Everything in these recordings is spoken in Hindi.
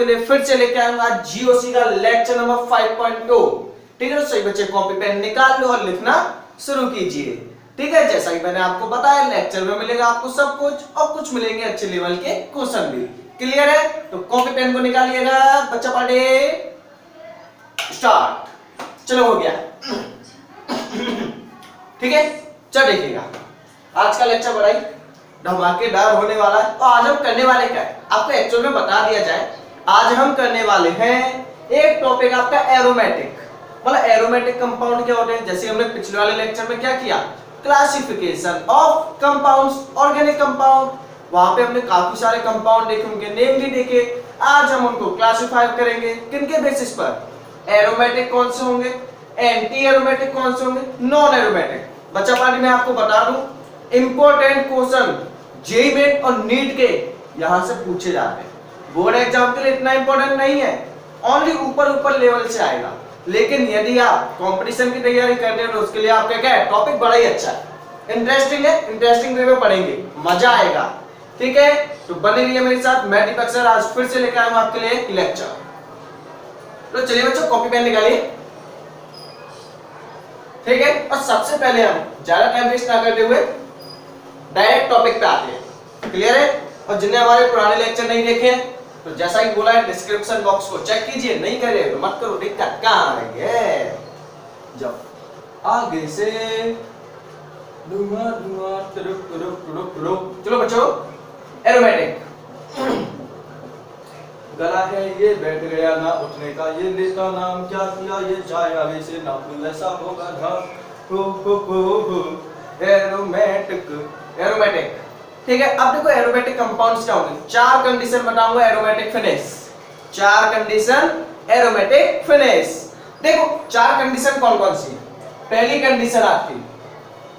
आपके लिए फिर से लेके आऊंगा जीओसी का लेक्चर नंबर 5.2। ठीक है तो सही बच्चे कॉपी पेन निकाल लो और लिखना शुरू कीजिए। ठीक है, जैसा कि मैंने आपको बताया लेक्चर में मिलेगा आपको सब कुछ और कुछ मिलेंगे अच्छे लेवल के क्वेश्चन भी। क्लियर है? तो कॉपी पेन को निकालिएगा, बच्चा पढ़े स्टार्ट। चलो हो गया। ठीक है, चल देखिएगा आज का लेक्चर बड़ा ही धमाकेदार होने वाला है। तो आज हम करने वाले क्या है आपको एक्चुअल में बता दिया जाए। आज हम करने वाले हैं एक टॉपिक आपका एरोमेटिक, मतलब एरोमेटिक कंपाउंड क्या होते हैं। जैसे हमने पिछले वाले लेक्चर में क्या किया, classification of compounds, organic compound, वहां पे हमने काफी सारे कंपाउंड देखे, उनके नेम भी देखे। आज हम उनको क्लासिफाई करेंगे किनके बेसिस पर, एरोमेटिक कौन से होंगे, एंटी एरोमेटिक कौन से होंगे, नॉन एरोमेटिक। बच्चा पार्टी में आपको बता दूं इंपॉर्टेंट क्वेश्चन जेईई मेन और नीट के यहां से पूछे जाते हैं। बोर्ड एग्जाम के लिए इतना इंपॉर्टेंट नहीं है, ओनली ऊपर ऊपर लेवल से आएगा। लेकिन यदि आप कंपटीशन की तैयारी करते हो तो उसके लिए आपका क्या है, टॉपिक बड़ा ही अच्छा है, इंटरेस्टिंग है, इंटरेस्टिंग वे में पढ़ेंगे, मजा आएगा। ठीक है, तो बने रहिए मेरे साथ। मैं दीपक सर आज फिर से लेकर आया हूं आपके लिए लेक्चर। तो चलिए बच्चों कॉपी पेन निकालिए। ठीक है, और सबसे पहले हम ज्यादा टाइम वेस्ट ना करते हुए डायरेक्ट टॉपिक पे आते हैं। क्लियर है? और जिन्हें हमारे पुराने लेक्चर नहीं देखे हैं तो जैसा ही बोला है डिस्क्रिप्शन बॉक्स को चेक कीजिए, नहीं करे तो मत करो, दिक्कत कहां आ रही है। जब आगे से धुआं धुआं तुरुक तुरुक तुरुक तुरुक। चलो बच्चों एरोमेटिक गला है ये बैठ गया ना उठने का, ये लेता नाम क्या किया, ये चाय आगे से ना फूल ऐसा होगा धाम हो। Aromatic, aromatic. ठीक है, अब देखो एरोमेटिक कंपाउंड्स क्या होंगे। चार कंडीशन बताऊंगा एरोमेटिक फिनिश, चार कंडीशन एरोमेटिक फिनिश। देखो चार कंडीशन कौन कौन सी। पहली कंडीशन आपकी,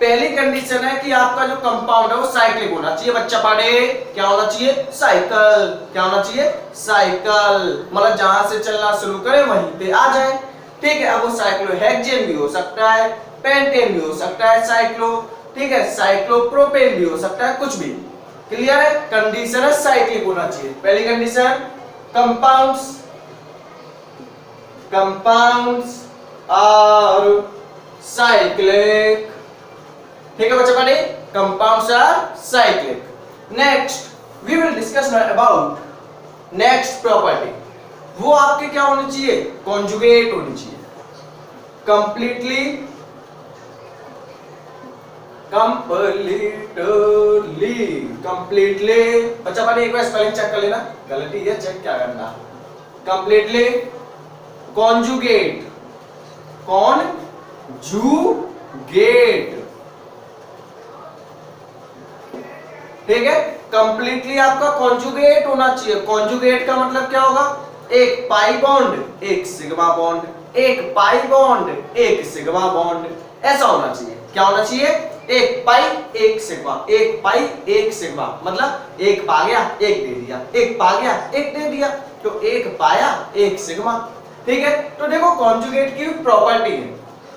पहली कंडीशन है कि आपका जो कंपाउंड है वो साइक्लिक होना चाहिए। बच्चा पढ़े क्या होना चाहिए, साइकिल। क्या होना चाहिए, साइकिल, मतलब जहां से चलना शुरू करे वहीं पे आ जाए। ठीक है, अब वो साइक्लोहेक्सेन भी हो सकता है, पेंटेन भी हो सकता है, साइक्लो, ठीक है, साइक्लोप्रोपेन भी हो सकता है, कुछ भी। क्लियर है? कंडीशन है साइक्लिक होना चाहिए। पहली condition compounds, compounds are cyclic. ठीक है बच्चा पढ़े, compounds are cyclic. Next we will discuss about next property, वो आपके क्या होनी चाहिए, कॉन्जुगेट होनी चाहिए, कंप्लीटली, कंप्लीटली, कंप्लीटली। बच्चा पढ़े एक बार स्पेलिंग चेक कर लेना, गलती है चेक क्या करना, कंप्लीटली कॉन्जुगेट, कॉन्जुगेट। ठीक है, कंप्लीटली आपका कॉन्जुगेट होना चाहिए। कॉन्जुगेट का मतलब क्या होगा, एक पाई बॉन्ड एक सिग्मा बॉन्ड, एक पाई बॉन्ड एक सिग्मा बॉन्ड, ऐसा होना चाहिए। क्या होना चाहिए, एक पाई एक सिग्मा, एक पाई एक सिग्मा, मतलब एक पा गया एक दे दिया, एक पा गया एक दे दिया, तो एक पाया एक सिग्मा। ठीक है, तो देखो कॉन्जुगेट की प्रॉपर्टी है।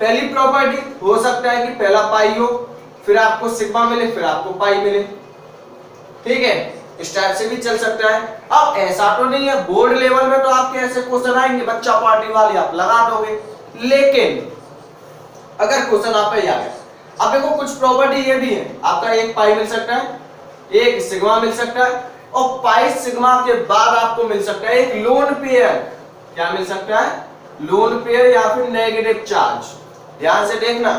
पहली प्रॉपर्टी हो सकता है कि पहला पाई हो, फिर आपको सिग्मा मिले, फिर आपको पाई मिले। ठीक है, इस टाइप से भी चल सकता है। अब ऐसा तो नहीं है, बोर्ड लेवल में तो आपके ऐसे क्वेश्चन आएंगे बच्चा पार्टी वाले आप लगा दोगे, लेकिन अगर क्वेश्चन आप पे आ गया, अब देखो कुछ प्रॉपर्टी ये भी है, आपका एक पाई मिल सकता है, एक सिग्मा मिल सकता है, और पाई सिग्मा के बाद आपको मिल सकता है एक लोन पेयर। क्या मिल सकता है, लोन पेयर या फिर नेगेटिव चार्ज। ध्यान से देखना,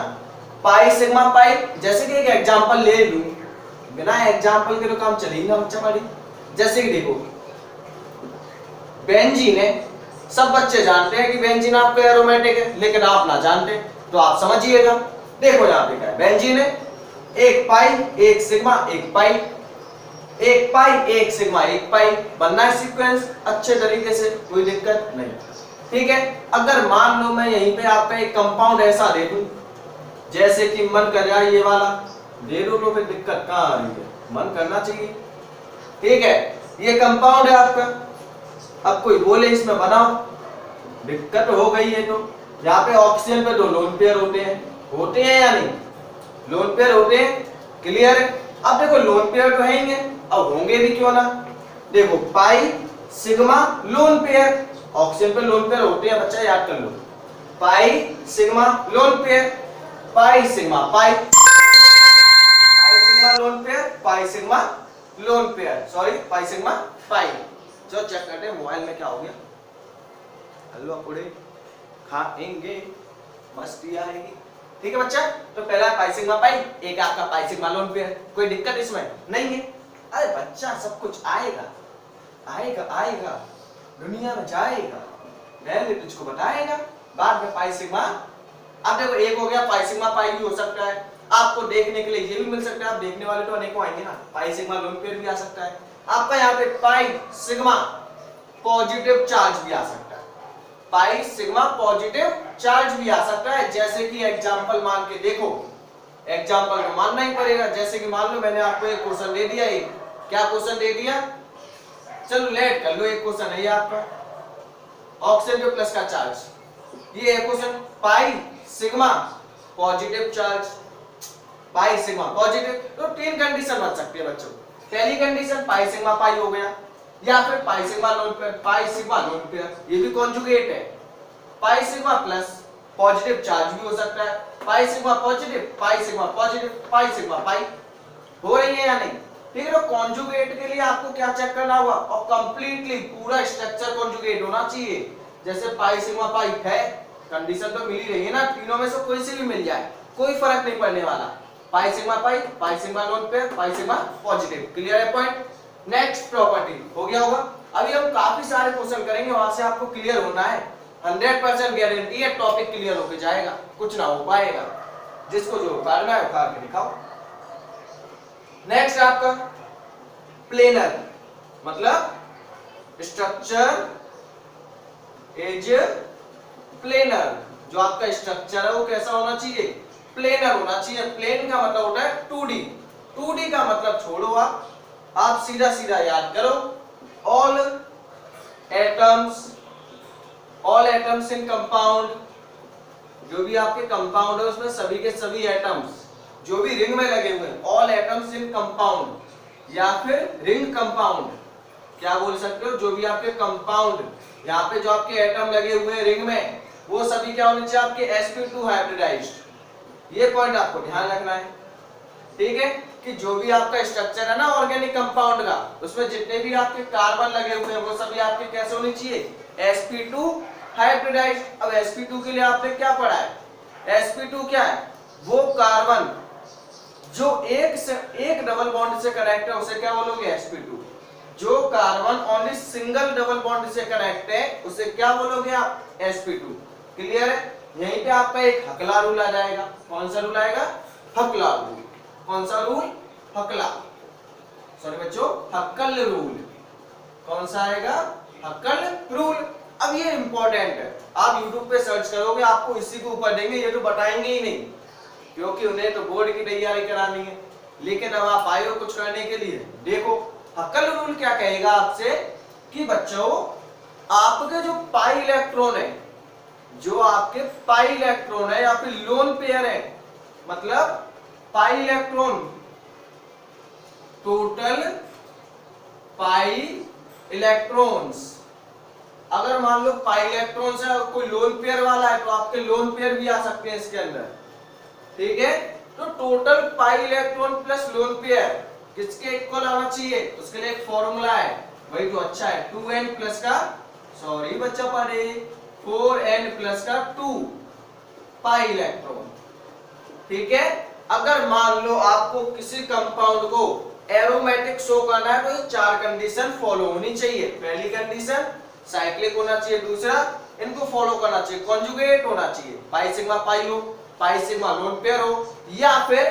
पाई सिग्मा पाई, जैसे कि एक एग्जांपल ले लूं, बिना एग्जांपल के तो काम चल ही ना बच्चा पाड़ी। जैसे कि देखो बेंजीन है, सब बच्चे जानते हैं कि बेंजीन आपका एरोमेटिक है, लेकिन आप ना जानते तो आप समझिएगा। देखो यहां पे क्या है, बेंजीन है, एक पाई एक सिग्मा एक पाई, एक पाई एक सिग्मा एक पाई, बनना है सीक्वेंस अच्छे तरीके से, कोई दिक्कत नहीं। ठीक है, अगर मान लो मैं यहीं पे आपका एक कंपाउंड ऐसा दे दूं, जैसे कि मन कर रहा है ये वाला दे दो, तो फिर दिक्कत कहां आ रही है, मन करना चाहिए। ठीक है, ये कंपाउंड है आपका, अब कोई बोले इसमें बनाओ, दिक्कत हो गई है। तो यहाँ पे ऑक्सीजन पे दो लोन पेयर होते हैं या नहीं, लोन पेयर होते हैं। क्लियर है? अब देखो लोन पेयर तो है ही है, अब होंगे भी क्यों ना। देखो pi sigma lone pair, oxygen पे लोन पेयर होते हैं बच्चा, याद कर लो। Pi sigma lone pair, pi sigma pi, pi sigma lone pair, pi sigma lone pair, sorry pi sigma pi. जो चेक करते हैं मोबाइल में क्या हो गया, हलवा पूड़े खाएंगे मस्ती आएगी। ठीक है बच्चा, तो पहला पाई सिग्मा पाई, एक आपका पाई सिग्मा लोन पेयर, कोई दिक्कत इसमें नहीं है। अरे बच्चा सब कुछ आएगा आएगा आएगा, दुनिया में जाएगा, पहले तुझको बताएगा, बाद में पाई सिग्मा। अब देखो एक हो गया पाई सिग्मा पाई भी हो सकता है, आपको देखने के लिए ये भी मिल सकता है, आप देखने वाले तो अनेकों आएंगे ना, पाई सिग्मा लोन पेयर भी आ सकता है आपका, यहाँ पे पाई सिग्मा पॉजिटिव चार्ज भी आ सकता है, पाई सिग्मा पॉजिटिव चार्ज भी आ सकता है। जैसे कि एग्जांपल मान के देखो, एग्जांपल में मानना ही पड़ेगा, जैसे कि मान लो मैंने आपको एक क्वेश्चन दे दिया, एक क्या क्वेश्चन दे दिया, चलो लेट कर लो, एक क्वेश्चन है ये आपका, ऑक्सीजन पे प्लस का चार्ज, ये है question, pi sigma positive charge, pi sigma positive, तो तीन कंडीशन बन सकती है बच्चों। पहली कंडीशन पाई सिग्मा पाई हो गया, या फिर पाई sigma lone pair, pi sigma lone pair, ये भी कॉन्जुगेट है, pi sigma plus positive charge भी हो सकता है, pi sigma positive, pi sigma positive, पाई सिग्मा पाई, हो रही है या नहीं। ठीक है, तो कॉन्जुगेट के लिए आपको क्या चेक करना होगा, और कंप्लीटली पूरा स्ट्रक्चर कॉन्जुगेट होना चाहिए। जैसे पाई सिग्मा पाई है, कंडीशन तो मिल ही रही है ना, तीनों में से कोई सी भी मिल जाए कोई फर्क नहीं पड़ने वाला, पाई sigma pi, pi sigma lone pair, pi sigma positive, clear है पॉइंट। नेक्स्ट प्रॉपर्टी हो गया होगा, अभी हम काफी सारे क्वेश्चन करेंगे, वहां से आपको क्लियर होना है, 100% गारंटी है टॉपिक क्लियर होके जाएगा, कुछ ना हो पाएगा, जिसको जो करना है उखाड़ के दिखाओ। नेक्स्ट आपका प्लेनर, मतलब स्ट्रक्चर इज प्लेनर, जो आपका स्ट्रक्चर है वो कैसा होना चाहिए, प्लेनर होना चाहिए। प्लेन का मतलब होता है 2D, 2D का मतलब छोड़ो आप सीधा सीधा याद करो, ऑल एटम्स इन कंपाउंड, जो भी आपके कंपाउंड है उसमें सभी के सभी एटम्स जो भी रिंग में लगे हुए हैं, ऑल एटम्स इन कंपाउंड, या फिर रिंग कंपाउंड, क्या बोल सकते हो, जो भी आपके कंपाउंड, यहाँ पे जो आपके एटम लगे हुए हैं रिंग में, वो सभी क्या होने चाहिए आपके sp2 हाइब्रिडाइज्ड। ये पॉइंट आपको ध्यान रखना है, ठीक है, कि जो भी आपका स्ट्रक्चर है ना ऑर्गेनिक कंपाउंड का, उसमें जितने भी आपके कार्बन लगे हुए हैं वो सभी आपके कैसे होने चाहिए, sp2 हाइब्रिडाइज्ड। अब sp2 के लिए आपने क्या पढ़ा है, sp2 क्या है, वो कार्बन जो एक डबल बॉन्ड से कनेक्ट है उसे क्या बोलोगे, sp2। जो carbon only single double bond से कनेक्ट है उसे क्या बोलोगे आप, sp2। क्लियर है, यहीं पे आपका एक हकला रूल आ जाएगा। कौन सा रूल आएगा, हकला रूल। कौन सा रूल, हकला, सॉरी बच्चों हक्कल रूल। कौन सा आएगा, हक्कल रूल। अब ये इंपॉर्टेंट है, आप YouTube पे सर्च करोगे आपको इसी के ऊपर देंगे, ये तो बताएंगे ही नहीं, क्योंकि उन्हें तो बोर्ड की तैयारी करानी है। लेकिन अब आप आए हो कुछ करने के लिए, देखो हक्कल रूल क्या कहेगा आपसे कि बच्चों आपके जो पाई इलेक्ट्रॉन है, जो आपके पाई इलेक्ट्रॉन है या फिर लोन पेयर है, मतलब pi electron, total pi electrons, अगर मान लो पाई इलेक्ट्रॉन्स है और कोई लोन पेयर वाला है तो आपके लोन पेयर भी आ सकते हैं इसके अंदर, ठीक है। तो total pi electron plus lone pair किसके इक्वल आना चाहिए, उसके लिए एक फॉर्मूला है, वही तो अच्छा है, 2n प्लस का, सॉरी बच्चा पढ़े, 4n प्लस का 2 पाई इलेक्ट्रॉन, ठीक है। अगर मान लो आपको किसी कंपाउंड को एरोमेटिक शो करना है तो ये 4 कंडीशन फॉलो होनी चाहिए। पहली कंडीशन साइक्लिक होना चाहिए, दूसरा इनको फॉलो करना चाहिए, कॉन्जुगेट होना चाहिए, पाई सिग्मा पाई हो, पाई सिग्मा लोन पेयर हो, या फिर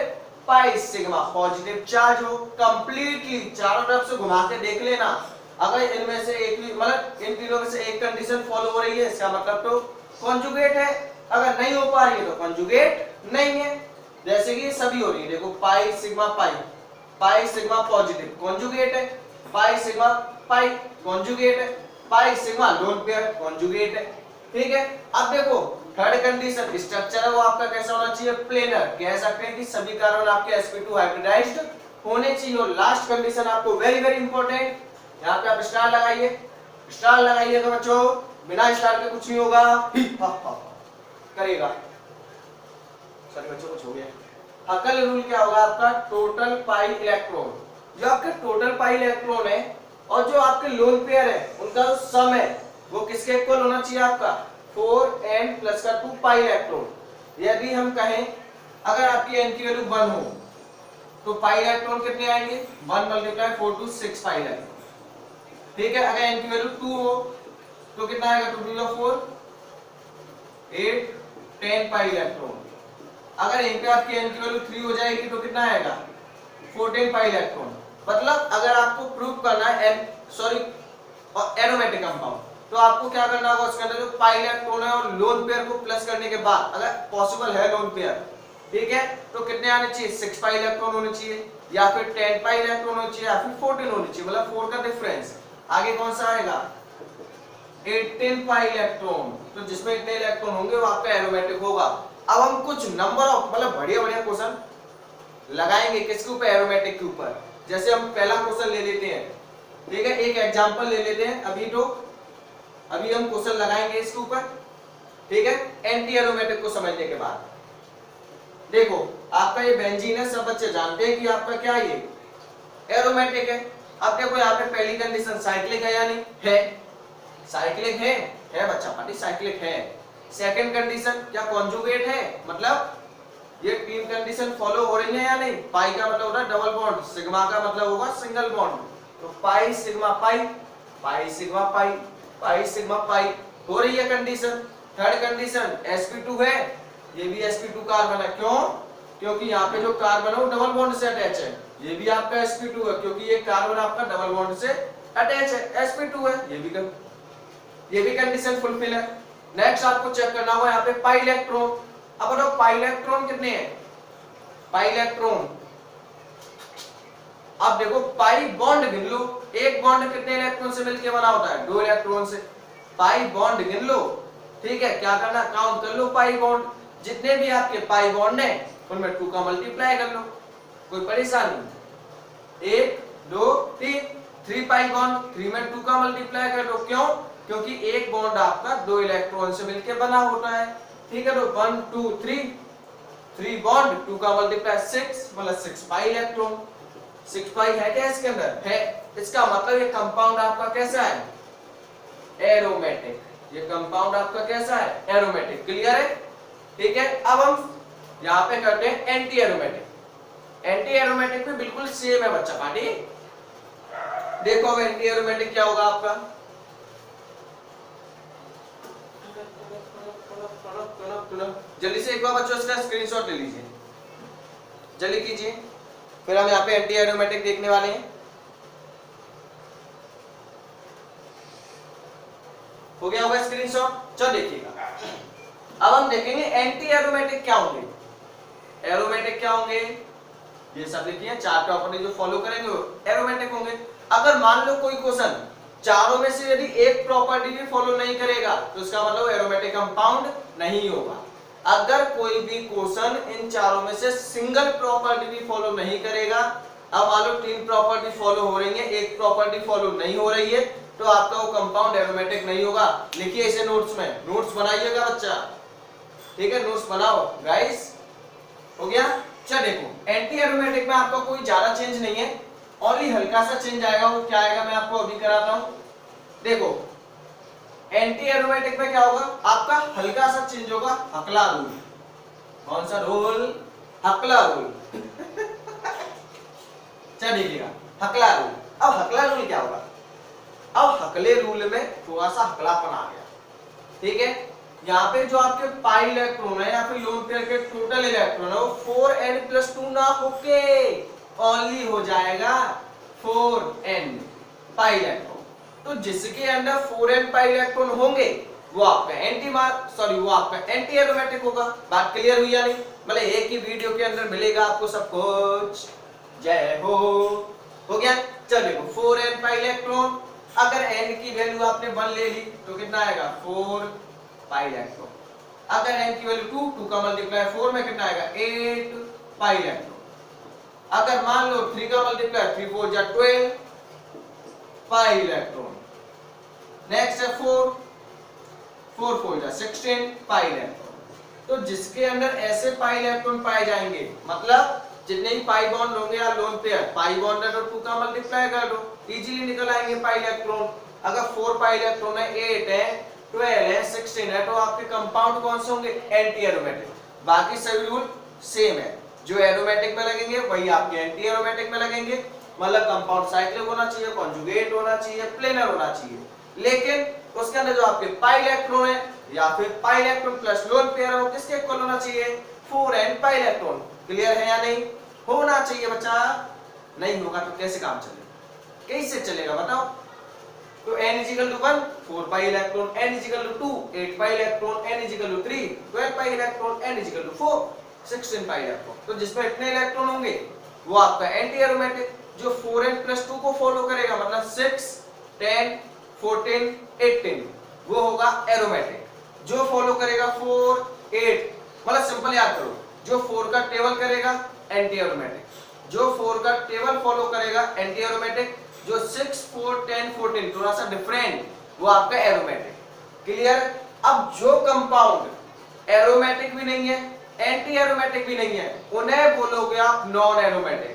पाई सिग्मा पॉजिटिव चार्ज हो। कंप्लीटली चारों तरफ से घुमा के देख लेना, अगर इनमें से एक भी, मतलब इन तीनों में से एक कंडीशन फॉलो हो रही है इसका मतलब तो कॉन्जुगेट है, अगर नहीं हो पा रही है तो कॉन्जुगेट नहीं है। जैसे कि सभी हो रही है, देखो pi sigma pi, pi sigma positive conjugate है, पाई सिग्मा पाई कॉन्जुगेट है, पाई सिग्मा लोन पेयर कॉन्जुगेट है, ठीक है। अब देखो थर्ड कंडीशन स्ट्रक्चर है वो आपका कैसा होना चाहिए, प्लेनर, कह सकते हैं कि सभी कार्बन आपके sp2 हाइब्रिडाइज्ड होने चाहिए। और लास्ट कंडीशन आपको वेरी वेरी इंपॉर्टेंट, यहाँ पे आप स्टार लगाइए, स्टार लगाइएगा बच्चों, बिना स्टार के कुछ नहीं होगा, ही हा हा करेगा। सॉरी बच्चों कुछ हो गया। हकल रूल क्या होगा आपका, टोटल पाई इलेक्ट्रॉन, जो आपके टोटल पाई इलेक्ट्रॉन है और जो आपके लोन पेयर है उनका जो सम है वो किसके इक्वल होना चाहिए आपका, 4n प्लस का 2 पाई इलेक्ट्रॉन। यदि हम कहें अगर आपकी n की वैल्यू 1 हो तो पाई इलेक्ट्रॉन कितने आएंगे, 1 मल्टीप्लाई 4 टू 6 पाई इलेक्ट्रॉन। ठीक है, अगर n की वैल्यू 2 हो तो कितना आएगा, 2 टू 4 8 10 पाई इलेक्ट्रॉन। अगर यहीं पे आपकी n की वैल्यू 3 हो जाएगी तो कितना आएगा, 14 पाई इलेक्ट्रॉन। मतलब अगर आपको प्रूव करना है एरोमेटिक कंपाउंड तो आपको क्या करना होगा, उसके अंदर जो पाई इलेक्ट्रॉन है और लोन पेयर को प्लस करने के बाद अगर पॉसिबल है लोन पेयर, ठीक है, तो कितने आने चाहिए, 6 पाई इलेक्ट्रॉन होने चाहिए या फिर 10 पाई इलेक्ट्रॉन होने चाहिए या फिर 14 होने चाहिए, मतलब 4 का डिफरेंस। आगे कौन सा आएगा, 18 पाई इलेक्ट्रॉन। तो जिसमें इतने इलेक्ट्रॉन होंगे वो आपका एरोमेटिक होगा। अब हम कुछ नंबर ऑफ मतलब बढ़िया बढ़िया क्वेश्चन लगाएंगे किसके ऊपर, एरोमेटिक के ऊपर। जैसे हम पहला क्वेश्चन ले लेते हैं, ठीक है, एक एग्जांपल ले लेते हैं। अभी हम क्वेश्चन लगाएंगे इसके ऊपर, ठीक है, एंटी एरोमेटिक को समझने के बाद। देखो आपका ये बेंजीन है, सब बच्चे जानते हैं कि आपका क्या ये एरोमेटिक है। अब देखो यहाँ पे पहली कंडीशन साइक्लिक है या नहीं है, साइक्लिक है बच्चा पार्टी साइक्लिक है। सेकंड कंडीशन क्या कॉन्जुगेट है, मतलब ये तीन कंडीशन फॉलो हो रही है या नहीं। पाई का मतलब होता है डबल बॉन्ड, सिग्मा का मतलब होगा सिंगल बॉन्ड। तो पाई sigma pi, pi sigma pi, pi sigma पाई हो रही है कंडीशन। थर्ड कंडीशन sp2 है, ये भी sp2 कार्बन है। क्यों, क्योंकि यहाँ पे जो कार्बन है वो डबल बॉन्ड से अटैच है। ये भी आपका sp2 है क्योंकि ये कार्बन आपका डबल बॉन्ड से अटैच है, sp2 है। ये भी कंडीशन फुलफिल है। नेक्स्ट आपको चेक करना होगा यहाँ पे पाई इलेक्ट्रॉन। अब बताओ पाई इलेक्ट्रॉन कितने हैं, पाई इलेक्ट्रॉन, अब देखो पाई बॉन्ड गिन लो, एक बॉन्ड कितने इलेक्ट्रॉन से मिलकर बना होता है, 2 इलेक्ट्रॉन से। पाई बॉन्ड गिन लो, ठीक है, क्या करना, काउंट कर लो पाई बॉन्ड। जितने भी आपके पाई बॉन्ड हैं उनमें 2 का मल्टीप्लाई कर लो, कोई परेशानी। 1 2 3 पाई बॉन्ड, 3 में 2 का मल्टीप्लाई कर लो। क्यों, क्योंकि एक बॉन्ड आपका 2 इलेक्ट्रॉन से मिलकर बना होता है, ठीक है। तो 1 2 3 बॉन्ड, 2 का मल्टीप्लाई 6 मतलब 6 पाई इलेक्ट्रॉन। 6 पाई है क्या इसके अंदर, है। इसका मतलब ये कंपाउंड आपका कैसा है, एरोमेटिक। ये कंपाउंड आपका कैसा है, एरोमेटिक। क्लियर है, ठीक है। अब हम यहाँ पे करते हैं एंटी एरोमेटिक। एंटी एरोमेटिक में बिल्कुल सेम है बच्चा पार्टी। देखो अब एंटी एरोमेटिक क्या होगा आपका, जल्दी से एक बार बच्चों इसका स्क्रीनशॉट ले लीजिए, जल्दी कीजिए, फिर हम यहाँ पे एंटी एरोमेटिक देखने वाले हैं। हो गया होगा स्क्रीनशॉट, चलो देखिएगा। अब हम देखेंगे एंटी एरोमेटिक क्या होंगे, एरोमेटिक क्या होंगे, ये सब लिखिए। 4 प्रॉपर्टी जो फॉलो करेंगे वो एरोमेटिक होंगे। अगर मान लो कोई क्वेश्चन चारों में से यदि एक प्रॉपर्टी भी फॉलो नहीं करेगा तो इसका मतलब एरोमेटिक कंपाउंड नहीं होगा। अगर कोई भी क्वेश्चन इन चारों में से सिंगल प्रॉपर्टी भी फॉलो नहीं करेगा, अब मान लो 3 प्रॉपर्टी फॉलो हो रही है, एक प्रॉपर्टी फॉलो नहीं हो रही है, तो आपका वो कंपाउंड एरोमेटिक नहीं होगा। लिखिए इसे नोट्स में, नोट्स बनाइएगा बच्चा, ठीक है, नोट्स बनाओ गाइस। हो गया, चल देखो एंटी एरोमेटिक में आपका कोई ज्यादा चेंज नहीं है, ओनली हल्का सा चेंज आएगा। वो क्या आएगा मैं आपको अभी कराता हूं। देखो एंटी एरोमेटिक में क्या होगा, आपका हल्का सा चेंज होगा, हकला रूल। कौन सा रूल, हकला रूल। चल देखिएगा हकला रूल। अब हकला रूल क्या होगा, अब हकले रूल में थोड़ा सा हकलापन आ गया, ठीक है। यहाँ पे जो आपके पाई इलेक्ट्रॉन है या फिर लोन पेयर के टोटल इलेक्ट्रॉन है वो 4n+2 ना होके ओनली हो जाएगा 4n पाई इलेक्ट्रॉन। तो जिसके अंदर 4n पाई इलेक्ट्रॉन होंगे वो आपका वो आपका एंटी एरोमेटिक होगा। बात क्लियर हुई या नहीं, मतलब एक ही वीडियो के अंदर मिलेगा आपको सब कुछ। जय हो गया। चल देखो 4n पाई इलेक्ट्रॉन, अगर n की वैल्यू आपने 1 ले ली तो कितना आएगा 4 पाई इलेक्ट्रॉन। अगर n की वैल्यू 2 का मल्टीप्लाई 4 में कितना आएगा 8 पाई इलेक्ट्रॉन। अगर मान लो 3 का मल्टीप्लाई 3 4 जा 12 पाई इलेक्ट्रॉन। नेक्स्ट है 4 4 4 जा 16 पाई इलेक्ट्रॉन। तो जिसके अंदर ऐसे पाई इलेक्ट्रॉन पाए जाएंगे, मतलब जितने भी पाई बॉन्ड होंगे या लोन पेयर, पाई बॉन्ड और 2 का मल्टीप्लाई कर दो, इजीली निकल आएंगे पाई इलेक्ट्रॉन। अगर 4 पाई इलेक्ट्रॉन है, 8 है, 12 है, 16 है, तो आपके कंपाउंड कौन से होंगे? Anti aromatic. बाकी सभी रूल सेम है, जो एरोमेटिक में लगेंगे वही आपके एंटी एरोमेटिक में लगेंगे। मतलब कंपाउंड साइक्लिक होना चाहिए, कॉन्जुगेट होना चाहिए, प्लेनर होना चाहिए। लेकिन उसके अंदर जो आपके पाई इलेक्ट्रॉन है या फिर pi electron plus lone pair है, वो किसके इक्वल होना चाहिए? 4n pi electron. क्लियर है या नहीं? होना चाहिए बच्चा। नहीं होगा तो कैसे काम चलेगा? कैसे चलेगा बताओ? तो n equal to 1 4 pi electron, n equal to 2 8 pi electron, n equal to 3 12 pi electron, n equal to 4 16 pi electron. तो जिसमें इतने इलेक्ट्रॉन होंगे वो आपका एंटी एरोमेटिक। जो 4n + 2 को फॉलो करेगा, मतलब 6 10 14 18, वो होगा एरोमेटिक। जो फॉलो करेगा 4 8, मतलब सिंपल याद करो, जो 4 का टेबल करेगा एंटी एरोमेटिक, जो 4 का टेबल फॉलो करेगा एंटी एरोमेटिक, जो 6 4 10 14 थोड़ा सा डिफरेंट, वो आपका एरोमेटिक। क्लियर? अब जो कंपाउंड एरोमेटिक भी नहीं है, एंटी एरोमेटिक भी नहीं है, उन्हें बोलोगे आप नॉन एरोमेटिक।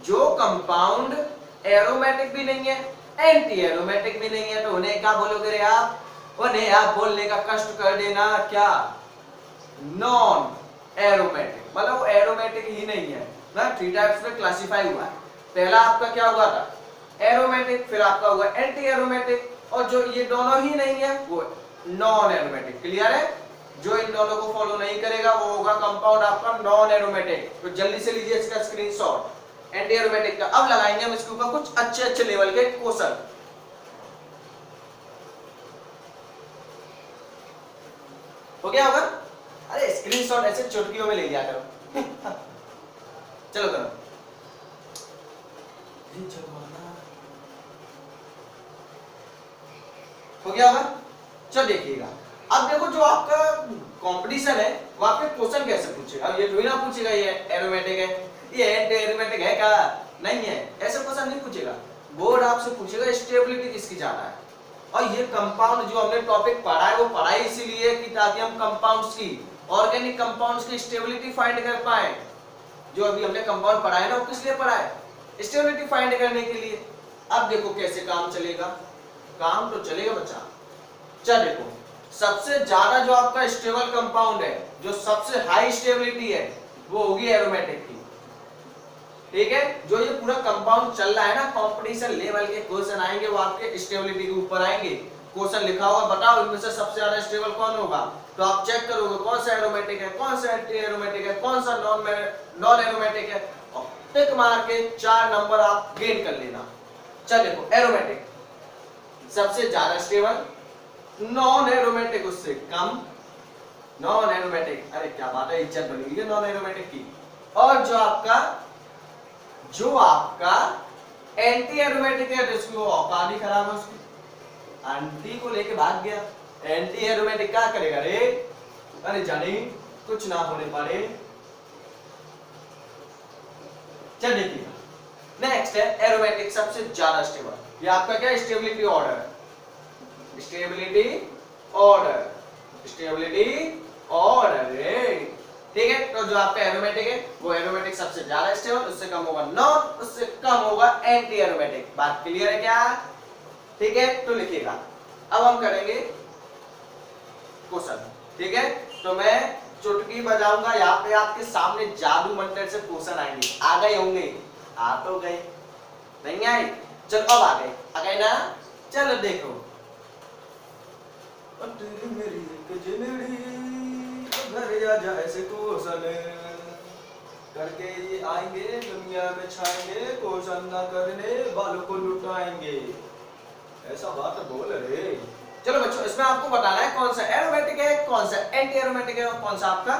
जो कंपाउंड एरोमेटिक भी नहीं है, एंटी एरोमेटिक भी नहीं है, तो उन्हें क्या बोलोगे रे आप? उन्हें आप बोलने का कष्ट कर देना, क्या? Non aromatic. मतलब वो एरोमेटिक ही नहीं है ना। 3 टाइप्स में क्लासिफाई हुआ है। पहला आपका क्या हुआ था? एरोमेटिक, फिर आपका हुआ एंटी एरोमेटिक, और जो ये दोनों ही नहीं है वो नॉन एरोमेटिक। क्लियर है? जो इन दोनों को फॉलो नहीं करेगा वो होगा कंपाउंड आपका नॉन एरोमेटिक। तो जल्दी से लीजिए इसका स्क्रीनशॉट एंटी एरोमेटिक का। अब लगाएंगे हम इसके ऊपर कुछ अच्छे अच्छे लेवल के क्वेश्चन। हो गया होगा? अरे स्क्रीनशॉट ऐसे चुटकियों में ले लिया करो। चलो करो। हो गया होगा? चलो देखिएगा। अब देखो जो आपका कंपटीशन है वो आपके क्वेश्चन कैसे पूछेगा। अब ये थोड़ी ना पूछेगा ये एरोमेटिक है, ये एंटी एरोमेटिक है क्या? नहीं है, ऐसे क्वेश्चन नहीं पूछेगा। बोर्ड आपसे पूछेगा स्टेबिलिटी किसकी ज्यादा है। और ये कंपाउंड जो हमने टॉपिक पढ़ा है वो पढ़ा ही इसीलिए कि ताकि हम कंपाउंड्स की, ऑर्गेनिक कंपाउंड्स की स्टेबिलिटी फाइंड कर पाए। जो अभी हमने कंपाउंड पढ़ा है ना, वो किस लिए पढ़ा है? स्टेबिलिटी फाइंड करने के लिए। अब देखो कैसे काम चलेगा। काम तो चलेगा बच्चा। चल देखो, सबसे ज्यादा जो आपका स्टेबल कंपाउंड है, जो सबसे हाई स्टेबिलिटी है, वो होगी एरोमेटिक की। ठीक है? जो ये पूरा कंपाउंड चल रहा है ना, कंपटीशन लेवल के क्वेश्चन आएंगे वो आपके स्टेबिलिटी के ऊपर आएंगे। क्वेश्चन लिखा होगा, बताओ इनमें से सबसे ज्यादा स्टेबल कौन होगा। तो आप चेक करोगे कौन सा एरोमेटिक है, कौन सा एंटी एरोमेटिक है, कौन सा नॉन एरोमेटिक है, और टिक मार के 4 नंबर आप गेन कर लेना। चल देखो, एरोमेटिक सबसे ज्यादा स्टेबल, नॉन एरोमेटिक उससे कम। नॉन एरोमेटिक, अरे क्या बात है, इज्जत बनी हुई है नॉन एरोमेटिक की। और जो आपका एंटी एरोमेटिक है, जिसकी वो औकात ही खराब है, उसकी आंटी को लेके भाग गया। एंटी एरोमेटिक क्या करेगा रे? अरे जानी कुछ ना होने पाए। चल देखिएगा, नेक्स्ट है एरोमेटिक सबसे ज्यादा स्टेबल। ये आपका क्या stability order, stability order, stability order. ठीक है? तो जो आपका एरोमेटिक है वो एरोमेटिक सबसे ज्यादा स्टेबल, उससे कम होगा नॉन, उससे कम होगा एंटी एरोमेटिक। बात क्लियर है क्या? ठीक है? तो लिखिएगा। अब हम करेंगे क्वेश्चन। ठीक है? तो मैं चुटकी बजाऊंगा, यहाँ पे आपके सामने जादू मंत्र से क्वेश्चन आएंगे। आ गए होंगे? आ तो गए, नहीं आए? चलो अब आ गए ना? चलो देखो, मेरी घर आ जाए से क्वेश्चन करके ये आएंगे, दुनिया में छाएंगे, क्वेश्चन ना करने बालों को लुटाएंगे। ऐसा बात बोल रहे। चलो बच्चों, इसमें आपको बताना है कौन सा एरोमेटिक है, कौन सा एंटी एरोमेटिक है, और कौन सा आपका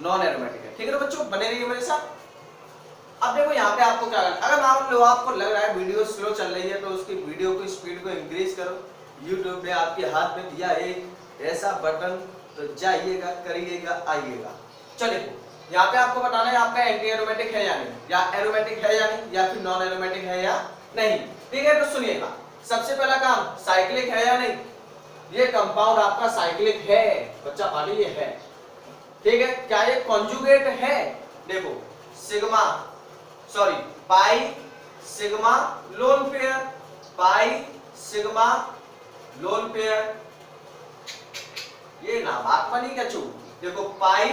नॉन एरोमेटिक है। ठीक है ना बच्चों, बने रहिए मेरे साथ। अब देखो यहाँ पे आपको क्या करना, अगर मान लो आपको लग रहा है वीडियो स्लो चल रही है, तो उसकी वीडियो की स्पीड को इंक्रीज करो। यूट्यूब ने आपके हाथ में दिया एक ऐसा बटन, तो जाइएगा, करिएगा, आइएगा। चलिए यहाँ पे आपको बताना है आपका एंटी एरोमेटिक है या नहीं, या एरोमेटिक है या नहीं, या फिर नॉन एरोमेटिक है या नहीं। ठीक है? तो सुनिएगा, सबसे पहला काम साइक्लिक है या नहीं, ये कंपाउंड आपका साइक्लिक है बच्चा, पानी ये है, ठीक है। क्या ये कॉन्जुगेट है, देखो sigma sorry pi sigma lone pair, pi sigma lone pair, ये ना बात बनी क्या चू, देखो पाई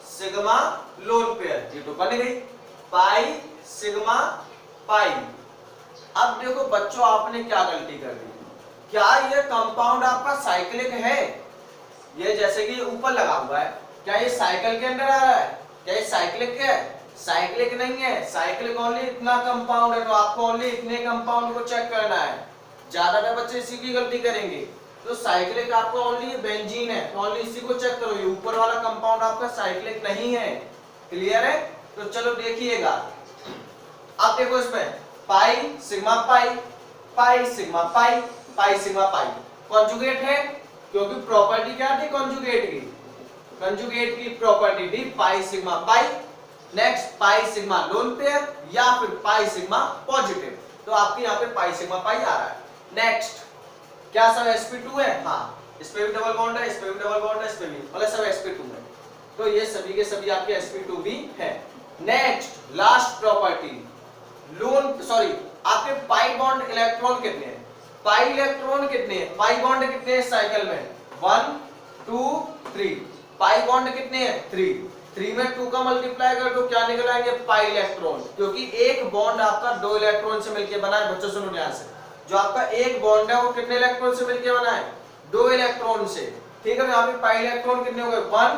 सिग्मा लोन पेयर, ये तो बन गई पाई सिग्मा पाई। अब देखो बच्चों आपने क्या गलती कर दी, क्या ये कंपाउंड आपका साइक्लिक है, ये जैसे कि ऊपर लगा हुआ है, क्या ये साइकिल के अंदर आ रहा है, क्या ये साइक्लिक है, साइक्लिक नहीं है, साइक्लिक ओनली इतना कंपाउंड है, तो आपको ओनली इतने कंपाउंड को चेक करना है, ज्यादातर बच्चे इसी की गलती करेंगे। तो साइक्लिक आपका ओनली ये बेंजीन है, तो ओनली इसी को चेक करो, ये ऊपर वाला कंपाउंड आपका साइक्लिक नहीं है, क्लियर है। तो चलो देखिएगा, अब देखो इसमें पाई sigma pi, pi sigma pi, pi sigma पाई कॉन्जुगेट है, क्योंकि प्रॉपर्टी क्या थी कॉन्जुगेट की, कंजुगेट की प्रॉपर्टी थी पाई सिग्मा पाई। नेक्स्ट पाई सिग्मा लोन पेयर या फिर पाई सिग्मा पॉजिटिव, तो आपके यहाँ पे पाई सिग्मा पाई आ रहा है। नेक्स्ट क्या सब sp2 है, हाँ इस पे भी डबल बॉन्ड है, इस पे भी डबल बॉन्ड है, इस पे भी, मतलब सब sp2 है, तो ये सभी के सभी आपके sp2 भी है। Next last property loan sorry आपके पाई बॉन्ड इलेक्ट्रॉन कितने हैं, पाई इलेक्ट्रॉन कितने हैं, पाई बॉन्ड कितने हैं साइकिल में 1 2 3, पाई बॉन्ड कितने हैं 3, 3 में 2 का मल्टीप्लाई कर दो क्या निकल आएंगे पाई इलेक्ट्रॉन, क्योंकि एक बॉन्ड आपका 2 इलेक्ट्रॉन से मिलकर बना है। बच्चों सुनो ध्यान से, जो आपका एक बॉन्ड है वो कितने इलेक्ट्रॉन से मिलकर बना है 2 इलेक्ट्रॉन से, ठीक है। यहाँ पे पाई इलेक्ट्रॉन कितने हो गए 1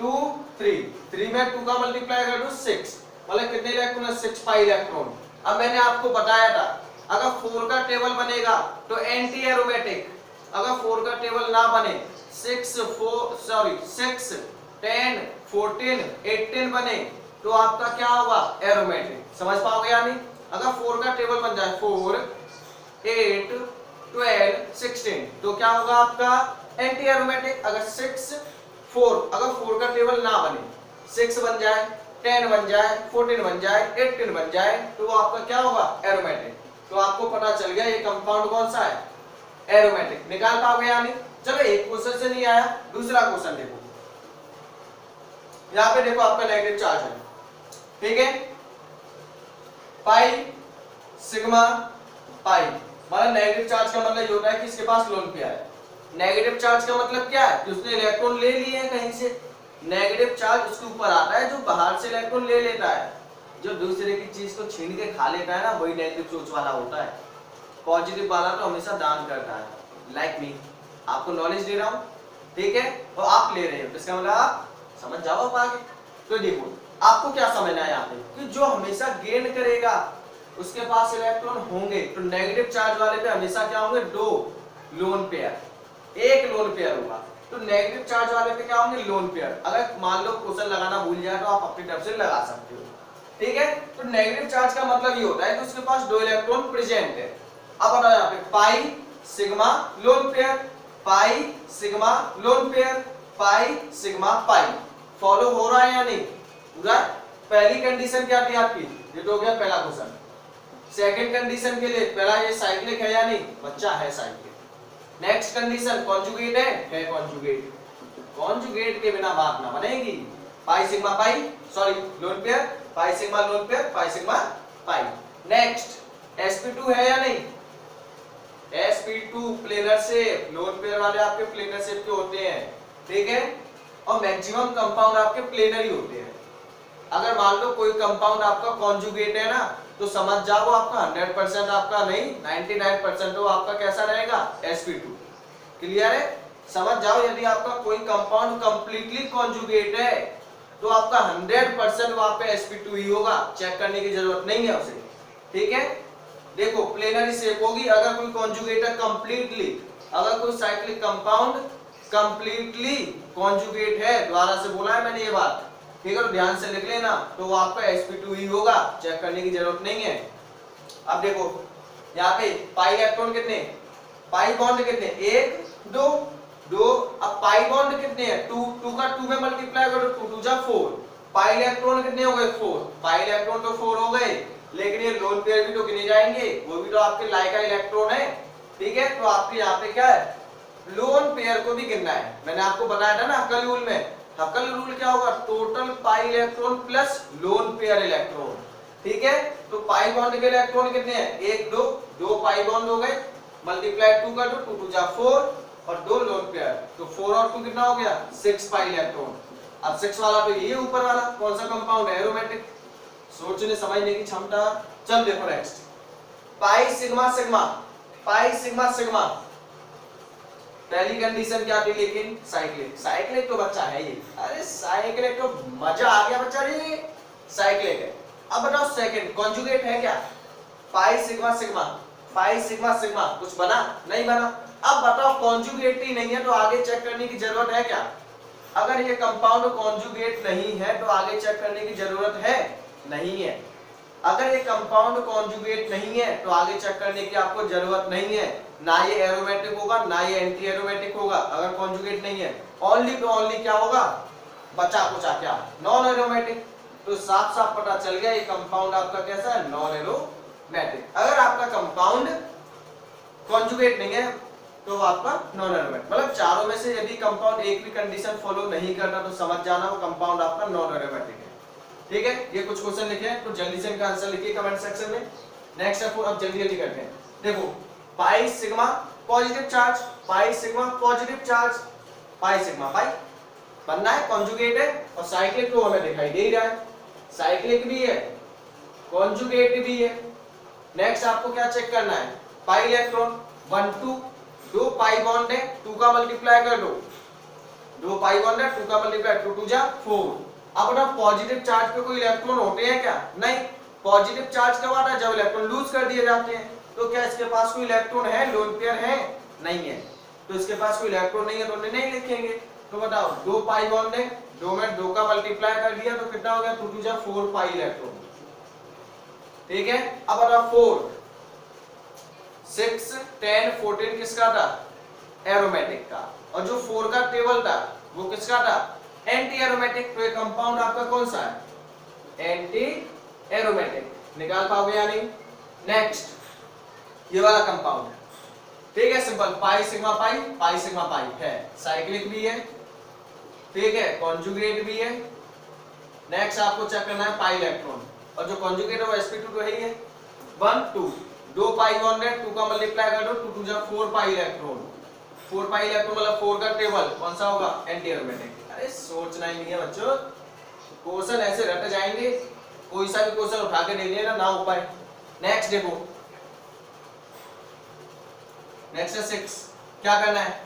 2 3, 3 में 2 का मल्टीप्लाई कर दो 6, मतलब कितने इलेक्ट्रॉन है 6 पाई इलेक्ट्रॉन। अब मैंने आपको बताया था अगर 4 का टेबल बनेगा तो एंटी एरोमेटिक, अगर 4 का टेबल ना बने 6 10 14 18 बने तो आपका क्या होगा एरोमेटिक, समझ पाओगे या नहीं। अगर 4 का टेबल बन जाए 4 8 12 16 तो क्या होगा आपका एंटी एरोमेटिक। अगर 6 4 अगर 4 का टेबल ना बने 6 बन जाए 10 बन जाए 14 बन जाए 18 बन जाए तो वो आपका क्या होगा एरोमेटिक। तो आपको पता चल गया ये कंपाउंड कौन सा है एरोमेटिक, निकाल पाओगे या नहीं। चलो एक क्वेश्चन से नहीं आया, दूसरा क्वेश्चन देखो, यहाँ पे देखो आपका नेगेटिव चार्ज है, ठीक है, पाई सिग्मा पाई, मतलब नेगेटिव चार्ज का मतलब ये होता है कि इसके पास लोन पेयर है। नेगेटिव चार्ज का मतलब क्या है कि उसने इलेक्ट्रॉन ले लिए हैं कहीं से, नेगेटिव चार्ज उसके ऊपर आता है जो बाहर से इलेक्ट्रॉन ले लेता है, जो दूसरे की चीज को छीन के खा लेता है ना वही नेगेटिव सोच वाला होता है। पॉजिटिव वाला तो हमेशा दान करता है, लाइक मी, आपको नॉलेज दे रहा हूँ, ठीक है, और आप ले रहे हो, इसका मतलब आप समझ जाओ आप आगे। तो देखो आपको क्या समझना है यहाँ पे कि जो हमेशा गेन करेगा उसके पास इलेक्ट्रॉन होंगे, तो नेगेटिव चार्ज वाले पे हमेशा क्या होंगे 2 लोन पेयर, एक लोन पेयर होगा, तो नेगेटिव चार्ज वाले पे क्या होंगे लोन पेयर। अगर मान लो क्वेश्चन लगाना भूल जाए तो आप अपनी तरफ से लगा सकते हो, ठीक है। तो नेगेटिव चार्ज का मतलब ये होता है कि उसके पास 2 इलेक्ट्रॉन प्रेजेंट है। अब बताओ यहाँ पे पाई sigma lone pair, pi sigma lone pair, pi sigma पाई, फॉलो हो रहा है या नहीं पूरा। पहली कंडीशन क्या थी आपकी, ये तो हो गया पहला क्वेश्चन। सेकंड कंडीशन के लिए पहला ये साइक्लिक है या नहीं, बच्चा है साइक्लिक। नेक्स्ट कंडीशन कॉन्जुगेट है कॉन्जुगेट, कॉन्जुगेट के बिना बात ना बनेगी। पाई सिग्मा पाई sorry loan pair, pi sigma lone pair, pi sigma पाई। नेक्स्ट sp2 है या नहीं, sp2 planar shape, lone pair वाले आपके प्लेनर शेप के होते हैं, ठीक है, और मैक्सिमम कंपाउंड आपके प्लेनर ही होते हैं। अगर मान लो कोई कंपाउंड आपका कॉन्जुगेट है ना तो समझ जाओ आपका 100% आपका नहीं 99% तो आपका कैसा रहेगा sp2, क्लियर है, समझ जाओ। यदि आपका कोई कंपाउंड कंप्लीटली कॉन्जुगेट है तो आपका 100% वहां पे sp2 ही होगा, चेक करने की जरूरत नहीं है उसे, ठीक है। देखो प्लेनरी शेप होगी अगर कोई कॉन्जुगेट है कंप्लीटली, अगर कोई साइक्लिक कंपाउंड कंप्लीटली कॉन्जुगेट है, द्वारा से बोला है मैंने ये बात, ठीक है, तो ध्यान से लिख लेना, तो वो आपका sp2 ही होगा, चेक करने की जरूरत नहीं है। अब देखो यहाँ पे पाई इलेक्ट्रॉन कितने, पाई बॉन्ड कितने 1 2 2, अब पाई बॉन्ड कितने हैं 2, 2 का 2 में मल्टीप्लाई करो 2 2 जा 4, पाई इलेक्ट्रॉन कितने हो गए 4, पाई इलेक्ट्रॉन तो 4 हो गए, लेकिन ये लोन पेयर भी तो गिने जाएंगे, वो भी तो आपके लाइक का इलेक्ट्रॉन है, ठीक है, तो आपके यहाँ पे क्या है, लोन पेयर को भी गिनना है। मैंने आपको बताया था ना हकल रूल में, हकल रूल क्या होगा, total pi electron plus lone pair electron. ठीक है, तो पाई बॉन्ड के इलेक्ट्रॉन कितने हैं, 1 2, 2 पाई बॉन्ड हो गए, मल्टीप्लाई 2 कर दो, 2 2 जा 4 और 2 लोन पेयर, तो 4 और 2 कितना हो गया, 6 पाई इलेक्ट्रॉन। अब 6 वाला तो ये ऊपर वाला कौन सा कंपाउंड है, एरोमेटिक। सोचने समझने की क्षमता। चल देखो next, pi sigma sigma, pi sigma sigma, पहली कंडीशन क्या थी लेकिन, साइक्लिक। साइक्लिक तो बच्चा है ये, अरे साइक्लिक तो मजा आ गया बच्चा, ये साइक्लिक है। अब बताओ सेकंड कॉन्जुगेट है क्या, pi sigma sigma, pi sigma sigma, कुछ बना नहीं बना। अब बताओ कॉन्जुगेट ही नहीं है तो आगे चेक करने की जरूरत है क्या, अगर ये कंपाउंड कॉन्जुगेट नहीं है तो आगे चेक करने की जरूरत है नहीं है। अगर ये कंपाउंड कॉन्जुगेट नहीं है तो आगे चेक करने की आपको जरूरत नहीं है, ना ये एरोमेटिक होगा ना ये एंटी एरोमेटिक होगा अगर कॉन्जुगेट नहीं है। ओनली तो ओनली क्या होगा, बचा कुचा क्या, नॉन एरोमेटिक। तो साफ साफ पता चल गया ये कंपाउंड आपका कैसा है, नॉन एरोमेटिक। अगर आपका कंपाउंड कॉन्जुगेट नहीं है तो आपका नॉन एरोमेटिक, मतलब चारों में से यदि कंपाउंड एक भी कंडीशन फॉलो नहीं करता तो समझ जाना वो कंपाउंड आपका नॉन एरोमेटिक है। ठीक है, ये कुछ क्वेश्चन लिखे हैं तो जल्दी से इनका आंसर लिखिए कमेंट सेक्शन में। नेक्स्ट है, अब जल्दी जल्दी करते हैं। देखो pi sigma positive charge, pi sigma positive charge, पाई सिग्मा पाई बनना है, कॉन्जुगेट है, और साइक्लिक तो हमें दिखाई दे ही रहा है, साइक्लिक भी है कॉन्जुगेट भी है। नेक्स्ट आपको क्या चेक करना है, पाई इलेक्ट्रॉन 1 2, 2 पाई बॉन्ड है, 2 का मल्टीप्लाई कर दो, 2 पाई बॉन्ड है, 2 का मल्टीप्लाई 2 2 जा 4। अब ना पॉजिटिव चार्ज पे कोई इलेक्ट्रॉन होते हैं क्या, नहीं। पॉजिटिव चार्ज कब आता है, जब इलेक्ट्रॉन लूज कर दिए जाते हैं। तो क्या इसके पास कोई इलेक्ट्रॉन है, लोन पेयर है, नहीं है, तो इसके पास कोई इलेक्ट्रॉन नहीं है तो नहीं लिखेंगे। तो बताओ 2 पाई बॉन्ड है, 2 में 2 का मल्टीप्लाई कर दिया तो कितना हो गया, 2 2 जा 4 पाई इलेक्ट्रॉन। ठीक है, अब बताओ 4 6 10 14 किसका था, एरोमेटिक का, और जो 4 का टेबल था वो किसका था, एंटी एरोमेटिक। तो ये कंपाउंड आपका कौन सा है, एंटी एरोमेटिक, निकाल पाओगे या नहीं। नेक्स्ट ये वाला कंपाउंड, ठीक है, सिंपल, पाई सिग्मा पाई, पाई सिग्मा पाई है, साइक्लिक भी है, ठीक है, कॉन्जुगेट भी है। नेक्स्ट आपको चेक करना है पाई इलेक्ट्रॉन, और जो कॉन्जुगेट है वो sp2 तो है ही है। 1 2, 2 पाई बॉन्ड है, 2 का मल्टीप्लाई कर दो, 2 2 जा 4 पाई इलेक्ट्रॉन, 4 पाई इलेक्ट्रॉन मतलब 4 का टेबल कौन सा होगा, एंटी एरोमेटिक। अरे सोचना ही नहीं है बच्चों, क्वेश्चन ऐसे रट जाएंगे, कोई सा भी क्वेश्चन उठा के दे देना ना हो पाए। नेक्स्ट देखो, नेक्स्ट है 6, क्या करना है,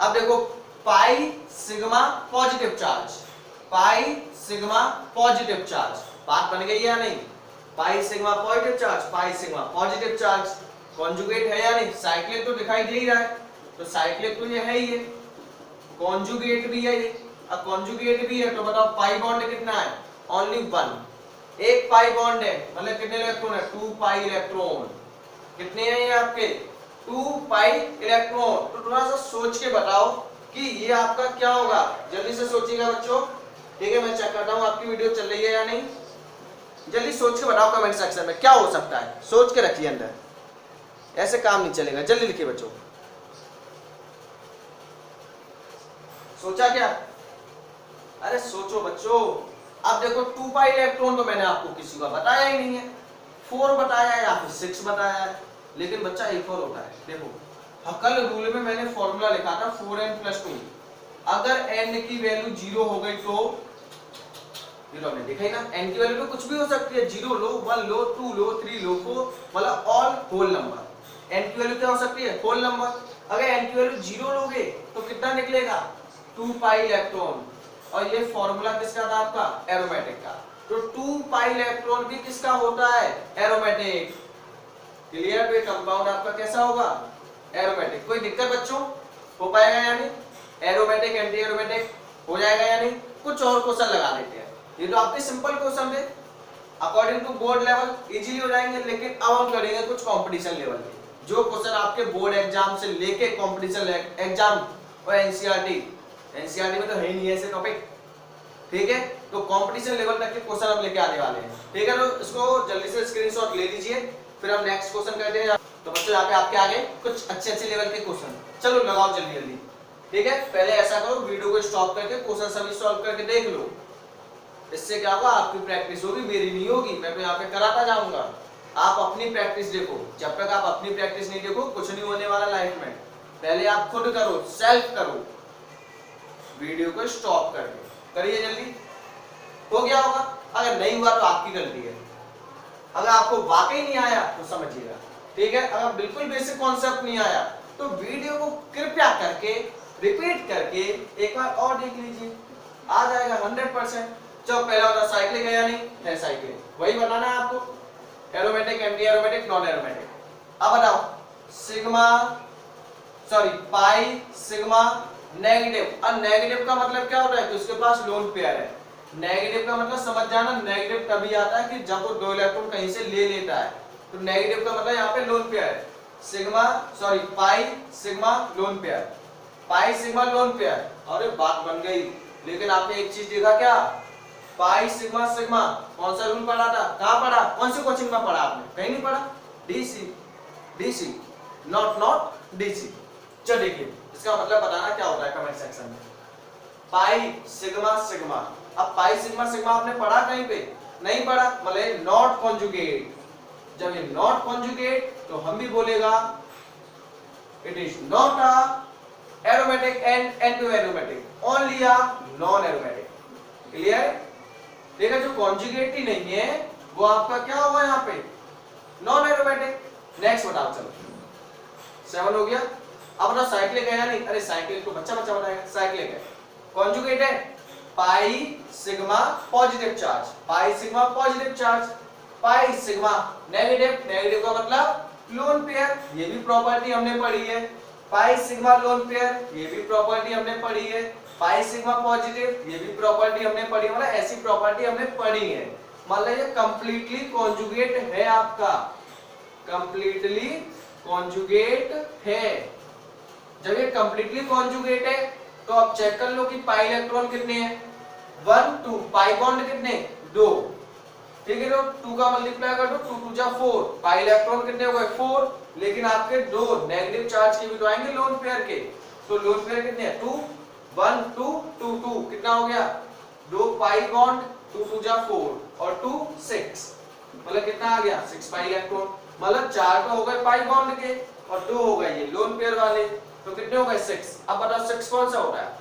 अब देखो pi sigma positive charge, pi sigma positive charge, बात बन गई या नहीं, pi sigma positive charge, pi sigma positive charge, conjugate है या नहीं, साइक्लिक तो दिखाई दे ही रहा है, तो साइक्लिक तो ये है ही है, कॉन्जुगेट भी है ये, अब कॉन्जुगेट भी है तो बताओ पाई बॉन्ड कितना है, ओनली 1, एक पाई बॉन्ड है, मतलब कितने इलेक्ट्रॉन है, 2 पाई इलेक्ट्रॉन, कितने हैं ये आपके, 2 पाई इलेक्ट्रॉन। तो थोड़ा सा सोच के बताओ कि ये आपका क्या होगा, जल्दी से सोचिएगा बच्चों। ठीक है, मैं चेक करता हूँ आपकी वीडियो चल रही है या नहीं, जल्दी सोच के बताओ कमेंट सेक्शन में क्या हो सकता है, सोच के रखिए अंदर, ऐसे काम नहीं चलेगा, जल्दी लिखिए बच्चों। सोचा क्या, अरे सोचो बच्चों। अब देखो 2 पाई इलेक्ट्रॉन तो मैंने आपको किसी का बताया ही नहीं है, 4 बताया है या फिर 6 बताया है, लेकिन बच्चा एक और होता है। देखो हकल रूल में मैंने फॉर्मूला लिखा था 4n+2, अगर n की वैल्यू 0 हो गई तो, जीरो हमने देखा ही ना, n की वैल्यू तो कुछ भी हो सकती है, 0 लो, 1 लो, 2 लो, 3 लो, 4, मतलब ऑल होल नंबर। n की वैल्यू क्या हो सकती है, होल नंबर। अगर n की वैल्यू 0 लोगे तो कितना निकलेगा, 2 पाई इलेक्ट्रॉन, और ये फॉर्मूला किसका था आपका, एरोमेटिक का। तो 2 पाई इलेक्ट्रॉन भी किसका होता है, एरोमेटिक। क्लियर, तो ये कंपाउंड आपका कैसा होगा, एरोमेटिक। कोई दिक्कत बच्चों, हो पाएगा या नहीं, एरोमेटिक एंटी एरोमेटिक हो जाएगा या नहीं। कुछ और क्वेश्चन लगा देते हैं, ये तो आपके सिंपल क्वेश्चन थे, according to board level easily हो जाएंगे, लेकिन अब हम करेंगे कुछ कंपटीशन लेवल के, जो क्वेश्चन आपके बोर्ड एग्जाम से लेके कंपटीशन एग्जाम और एनसीईआरटी में तो है ही नहीं ऐसे टॉपिक। ठीक है, तो कंपटीशन लेवल तक के क्वेश्चन हम लेके आने वाले हैं। ठीक है, तो इसको जल्दी से स्क्रीनशॉट ले लीजिए, फिर हम नेक्स्ट क्वेश्चन करते हैं। तो बच्चों यहाँ पे आपके आगे कुछ अच्छे अच्छे लेवल के क्वेश्चन, चलो लगाओ जल्दी जल्दी। ठीक है, पहले ऐसा करो, वीडियो को स्टॉप करके क्वेश्चन सभी सॉल्व करके देख लो। इससे क्या होगा, आपकी प्रैक्टिस होगी, मेरी नहीं होगी, मैं तो यहाँ पे कराता जाऊंगा। आप अपनी प्रैक्टिस देखो, जब तक आप अपनी प्रैक्टिस नहीं देखो कुछ नहीं होने वाला लाइफ में। पहले आप खुद करो, सेल्फ करो, वीडियो को स्टॉप करके करिए जल्दी। हो गया होगा, अगर नहीं हुआ तो आपकी गलती है, अगर आपको वाकई नहीं आया तो समझिएगा। ठीक है, अगर बिल्कुल बेसिक कॉन्सेप्ट नहीं आया तो वीडियो को कृपया करके रिपीट करके एक बार और देख लीजिए, आ जाएगा 100%। जो पहला होता साइक्लिक है या नहीं है, साइक्लिक वही बनाना है आपको, aromatic, anti aromatic, non aromatic. अब बताओ sigma sorry pi sigma negative. अब नेगेटिव का मतलब क्या होता है कि उसके पास लोन पेयर है। नेगेटिव का मतलब समझ जाना, नेगेटिव तभी आता है कि जब वो दो इलेक्ट्रॉन कहीं से ले लेता है, तो नेगेटिव का मतलब यहाँ पे लोन पेयर है। Sigma sorry pi sigma lone pair, pi sigma lone pair. अरे बात बन गई, लेकिन आपने एक चीज देखा क्या, पाई सिग्मा सिग्मा कौन सा रूल पढ़ा था, कहाँ पढ़ा, कौन से कोचिंग में पढ़ा आपने, कहीं नहीं पढ़ा, डीसी डीसी नॉट डीसी। चलो देखिए इसका मतलब बताना क्या होता है कमेंट सेक्शन में। पाई सिग्मा सिग्मा, अब पाई सिग्मा सिग्मा आपने पढ़ा कहीं पे, नहीं पढ़ा, मतलब नॉट कॉन्जुगेट। जब ये नॉट कॉन्जुगेट तो हम भी बोलेगा it is not a aromatic and anti aromatic, only a non aromatic. Clear? देखा, जो कॉन्जुगेट ही नहीं है वो आपका क्या होगा यहाँ पे, नॉन एरोमेटिक। नेक्स्ट बताओ, चलो 7 हो गया। अब बताओ साइक्लिक है या नहीं, अरे साइक्लिक को बच्चा बच्चा बताएगा, साइक्लिक है, कॉन्जुगेट है, pi sigma positive charge, pi sigma positive charge, pi sigma negative, negative का मतलब लोन पेयर, ये भी प्रॉपर्टी हमने पढ़ी है। पाई सिग्मा लोन पेयर, ये भी प्रॉपर्टी हमने पढ़ी है। पाई सिग्मा पॉजिटिव, ये भी प्रॉपर्टी हमने पढ़ी, मतलब ऐसी प्रॉपर्टी हमने पढ़ी है। मतलब ये कंप्लीटली कॉन्जुगेट है, आपका कंप्लीटली कॉन्जुगेट है। जब ये कंप्लीटली कॉन्जुगेट है तो आप चेक कर लो कि पाई इलेक्ट्रॉन कितने हैं, 1 2, पाई बॉन्ड कितने, 2। ठीक है, तो 2 का मल्टीप्लाई कर दो, 2 2 जा 4, पाई इलेक्ट्रॉन कितने हो गए 4, लेकिन आपके 2 नेगेटिव चार्ज के भी तो आएंगे लोन पेयर के, तो लोन पेयर कितने हैं 2 1 2 2 2, कितना हो गया 2 पाई बॉन्ड, 2 2 जा 4 और 2 6, मतलब कितना आ गया 6 पाई इलेक्ट्रॉन। मतलब 4 तो हो गए पाई बॉन्ड के और 2 हो गए ये लोन पेयर वाले, तो कितने हो गए 6। अब बताओ 6 कौन सा होता है,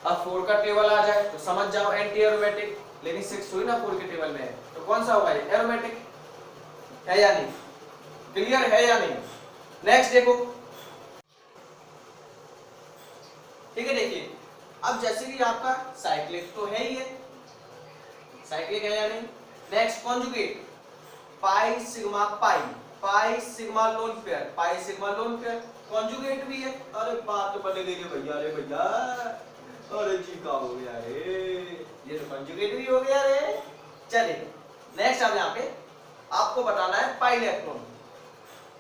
अब 4 का टेबल आ जाए तो समझ जाओ एंटी एरोमेटिक, लेकिन 6 हुई ना 4 के टेबल में है, तो कौन सा होगा ये एरोमेटिक, है या नहीं, क्लियर है या नहीं। नेक्स्ट देखो, ठीक है, देखिए अब जैसे कि आपका साइक्लिक तो है ही है, साइक्लिक है या नहीं। नेक्स्ट कॉन्जुगेट, पाई sigma pi, pi sigma lone pair, pi sigma lone pair conjugate भी है। अरे बात तो बन गई रे भैया, अरे भैया, अरे जी का हो गया रे, ये तो कॉन्जुगेट भी हो गया रे। चलिए नेक्स्ट अब यहाँ पे आपको बताना है पाई इलेक्ट्रॉन,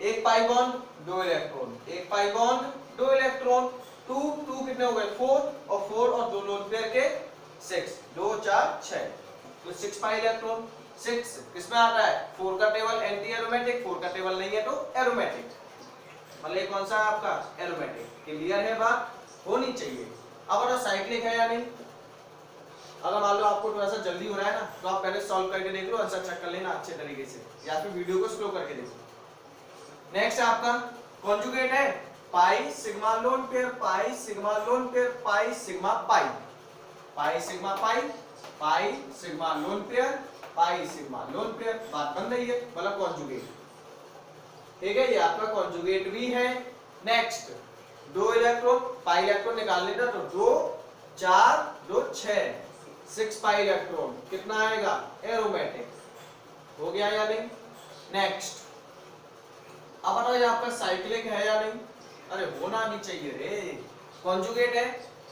एक पाई बॉन्ड 2 इलेक्ट्रॉन, एक पाई बॉन्ड 2 इलेक्ट्रॉन, 2 2 कितने हो गए 4 और 4 और 2 लोन पेयर के 6, 2 4 6, तो 6 पाई इलेक्ट्रॉन। 6 किसमें आता है, 4 का टेबल एंटी एरोमेटिक, 4 का टेबल नहीं है तो एरोमेटिक, मतलब कौन सा है आपका एरोमेटिक। क्लियर है, बात होनी चाहिए। अब अगर साइक्लिक है या नहीं, अगर मान लो आपको थोड़ा सा जल्दी हो रहा है ना तो आप पहले सॉल्व करके देख लो, आंसर चेक कर लेना अच्छे तरीके से, या फिर वीडियो को स्लो करके देखो। नेक्स्ट आपका कॉन्जुगेट है पाई sigma lone pair, pi sigma lone pair, pi sigma pi, pi sigma pi, pi sigma lone pair, pi sigma lone pair, बात बन रही है, मतलब कॉन्जुगेट। ठीक है, ये आपका कॉन्जुगेट भी है। नेक्स्ट 2 इलेक्ट्रॉन, पाई इलेक्ट्रॉन निकाल लेना तो 2 4 2 6, 6 पाई इलेक्ट्रॉन, कितना आएगा एरोमेटिक, हो गया या नहीं। नेक्स्ट अब बताओ ये आपका साइक्लिक है या नहीं, अरे होना नहीं चाहिए रे, कॉन्जुगेट है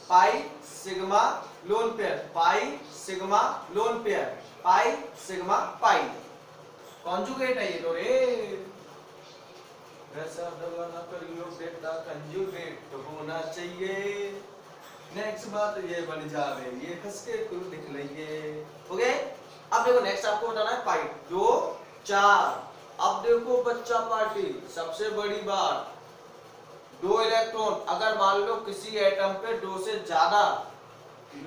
पाई sigma lone pair, pi sigma lone pair, pi sigma पाई, कॉन्जुगेट है ये तो रे, वैसा दबाना करियो बेटा कंजुगेट तो होना चाहिए। नेक्स्ट बात ये बन जावे, ये हंस के तू लिख लेंगे, ओके। अब देखो नेक्स्ट आपको बताना है पाई 2 4, अब देखो बच्चा पार्टी, सबसे बड़ी बात, दो इलेक्ट्रॉन, अगर मान लो किसी एटम पे दो से ज्यादा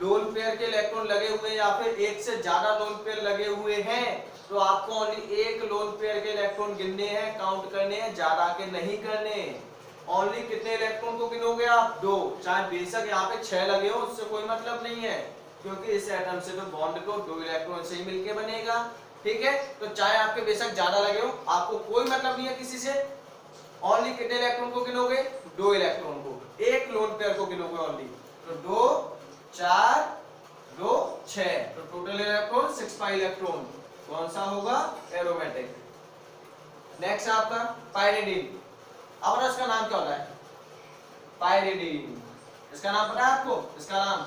लोन पेयर के इलेक्ट्रॉन लगे हुए हैं या फिर एक से ज्यादा लोन पेयर लगे हुए हैं, तो आपको ओनली एक लोन पेयर के इलेक्ट्रॉन गिनने हैं, काउंट करने हैं, ज्यादा के नहीं करने। ओनली कितने इलेक्ट्रॉन को गिनोगे आप? दो। चाहे बेशक यहाँ पे 6 लगे हो, उससे कोई मतलब नहीं है, क्योंकि इस एटम से तो बॉन्ड को दो इलेक्ट्रॉन से ही मिलके बनेगा। ठीक है, तो चाहे आपके बेशक ज्यादा लगे हो, आपको कोई मतलब नहीं है किसी से। ओनली कितने इलेक्ट्रॉन को गिनोगे? दो इलेक्ट्रॉन को, एक लोन पेयर को गिनोगे ओनली। तो 2 4 2 6, तो टोटल इलेक्ट्रॉन 6 पाई इलेक्ट्रॉन। कौन सा होगा? एरोमेटिक। नेक्स्ट आपका पाइरिडीन। अब इसका नाम क्या होता है? पाइरिडीन। इसका नाम पता है आपको? इसका नाम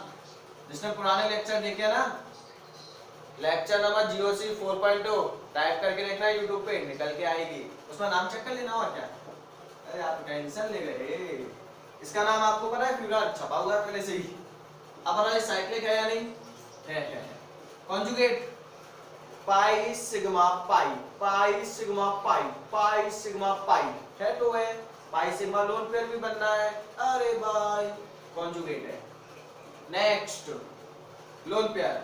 जिसने पुराने लेक्चर देखे ना, लेक्चर नंबर GOC 4.2 टाइप करके देखना यूट्यूब पे, निकल के आएगी, उसमें नाम चेक कर लेना। और क्या, अरे आप टेंशन ले गए। इसका नाम आपको पता है? फ्यूरन छपा हुआ है पहले से ही। अब हमारा साइक्लिक है या नहीं? है। कॉन्जुगेट, पाई sigma pi, pi sigma pi, pi sigma पाई, है तो है। पाई सिग्मा लोन पेयर भी बनना है, अरे भाई कॉन्जुगेट है। Next lone pair,